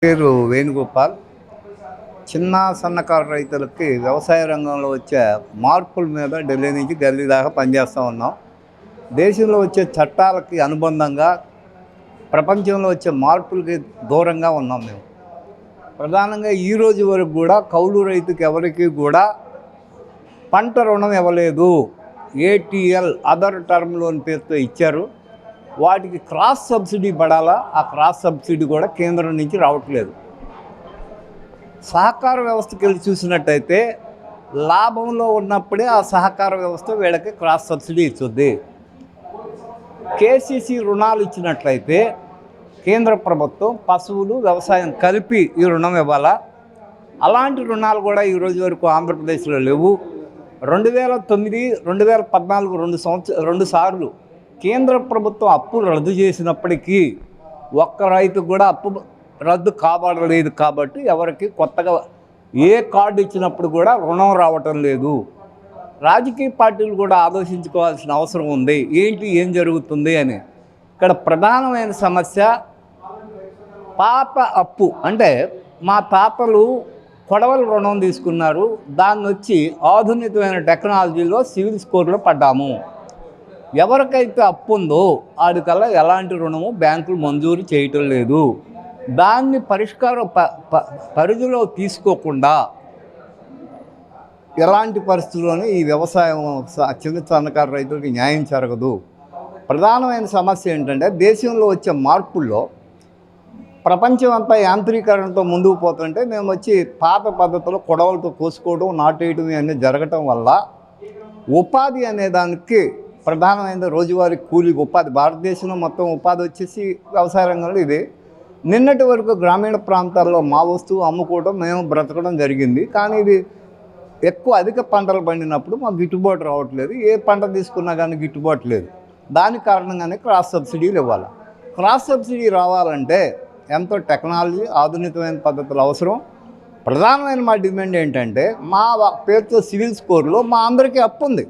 పేరు వేణుగోపాల్. చిన్న సన్నకారు రైతులకి వ్యవసాయ రంగంలో వచ్చే మార్పుల మీద ఢిల్లీ నుంచి గల్లీ దాకా పనిచేస్తూ ఉన్నాం. దేశంలో వచ్చే చట్టాలకి అనుబంధంగా ప్రపంచంలో వచ్చే మార్పులకి దూరంగా ఉన్నాం మేము. ప్రధానంగా ఈరోజు వరకు కూడా కౌలు రైతుకి ఎవరికి కూడా పంట రుణం ఇవ్వలేదు. ఏటీఎల్ అదర్ టర్మ్ లోన్ పేరుతో ఇచ్చారు. వాటికి క్రాస్ సబ్సిడీ పడాలా, ఆ క్రాస్ సబ్సిడీ కూడా కేంద్రం నుంచి రావట్లేదు. సహకార వ్యవస్థకి వెళ్ళి చూసినట్టయితే లాభంలో ఉన్నప్పుడే ఆ సహకార వ్యవస్థ వీళ్ళకి క్రాస్ సబ్సిడీ ఇస్తుంది. కేసీసీ రుణాలు ఇచ్చినట్లయితే కేంద్ర ప్రభుత్వం పశువులు వ్యవసాయం కలిపి ఈ రుణం ఇవ్వాలా. అలాంటి రుణాలు కూడా ఈరోజు వరకు ఆంధ్రప్రదేశ్లో లేవు. 2009, 2014 రెండు సార్లు కేంద్ర ప్రభుత్వం అప్పులు రద్దు చేసినప్పటికీ ఒక్క రైతుకు కూడా అప్పు రద్దు కాబడలేదు. కాబట్టి ఎవరికి కొత్తగా ఏ కార్డు ఇచ్చినప్పుడు కూడా రుణం రావటం లేదు. రాజకీయ పార్టీలు కూడా ఆలోచించుకోవాల్సిన అవసరం ఉంది. ఏం జరుగుతుంది అని. ఇక్కడ ప్రధానమైన సమస్య పాత అప్పు. అంటే మా తాతలు కొడవల రుణం తీసుకున్నారు, దాన్ని వచ్చి ఆధునికమైన టెక్నాలజీలో సివిల్ స్కోర్లో పడ్డాము. ఎవరికైతే అప్పు ఉందో వాడికల్లా ఎలాంటి రుణము బ్యాంకులు మంజూరు చేయటం లేదు. దాన్ని పరిష్కారం పరిధిలో తీసుకోకుండా ఎలాంటి పరిస్థితుల్లోనే ఈ వ్యవసాయం చిన్న సన్నకారు రైతులకి న్యాయం జరగదు. ప్రధానమైన సమస్య ఏంటంటే దేశంలో వచ్చే మార్పుల్లో ప్రపంచం అంతా యాంత్రీకరణతో ముందుకు పోతుంటే మేము వచ్చి పాత పద్ధతిలో కొడవలతో కోసుకోవడం, నాటేయడం అన్నీ జరగటం వల్ల ఉపాధి అనే దానికి ప్రధానమైన రోజువారీ కూలీ ఉపాధి, భారతదేశంలో మొత్తం ఉపాధి వచ్చేసి వ్యవసాయ రంగంలో ఇది. నిన్నటి వరకు గ్రామీణ ప్రాంతాల్లో మా వస్తువు అమ్ముకోవడం, మేము బ్రతకడం జరిగింది. కానీ ఇది అధిక పంటలు పండినప్పుడు మాకు గిట్టుబాటు రావట్లేదు. ఏ పంట తీసుకున్నా కానీ గిట్టుబాటు లేదు. దాని కారణంగానే క్రాస్ సబ్సిడీలు ఇవ్వాలి. క్రాస్ సబ్సిడీ రావాలంటే ఎంతో టెక్నాలజీ, ఆధునికమైన పద్ధతులు అవసరం. ప్రధానమైన మా డిమాండ్ ఏంటంటే మా పేరుతో సివిల్ స్కోర్లో మా అందరికీ అప్పు ఉంది.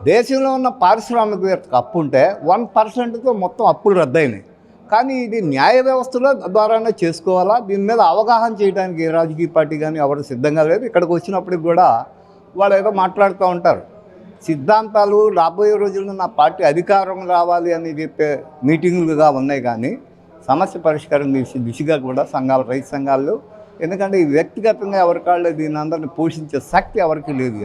దేశంలో ఉన్న పారిశ్రామికవేత్తకు అప్పు ఉంటే 1%తో మొత్తం అప్పులు రద్దయినాయి. కానీ ఇది న్యాయ వ్యవస్థలో ద్వారానే చేసుకోవాలా. దీని మీద అవగాహన చేయడానికి ఏ రాజకీయ పార్టీ కానీ ఎవరు సిద్ధంగా లేదు. ఇక్కడికి వచ్చినప్పటికి కూడా వాళ్ళు ఏదో మాట్లాడుతూ ఉంటారు. సిద్ధాంతాలు రాబోయే రోజుల్లో నా పార్టీ అధికారం రావాలి అని చెప్పే మీటింగులుగా ఉన్నాయి. కానీ సమస్య పరిష్కారం దిశగా కూడా రైతు సంఘాలు, ఎందుకంటే ఈ వ్యక్తిగతంగా ఎవరికాళ్ళు దీని అందరిని పోషించే శక్తి ఎవరికి లేదు.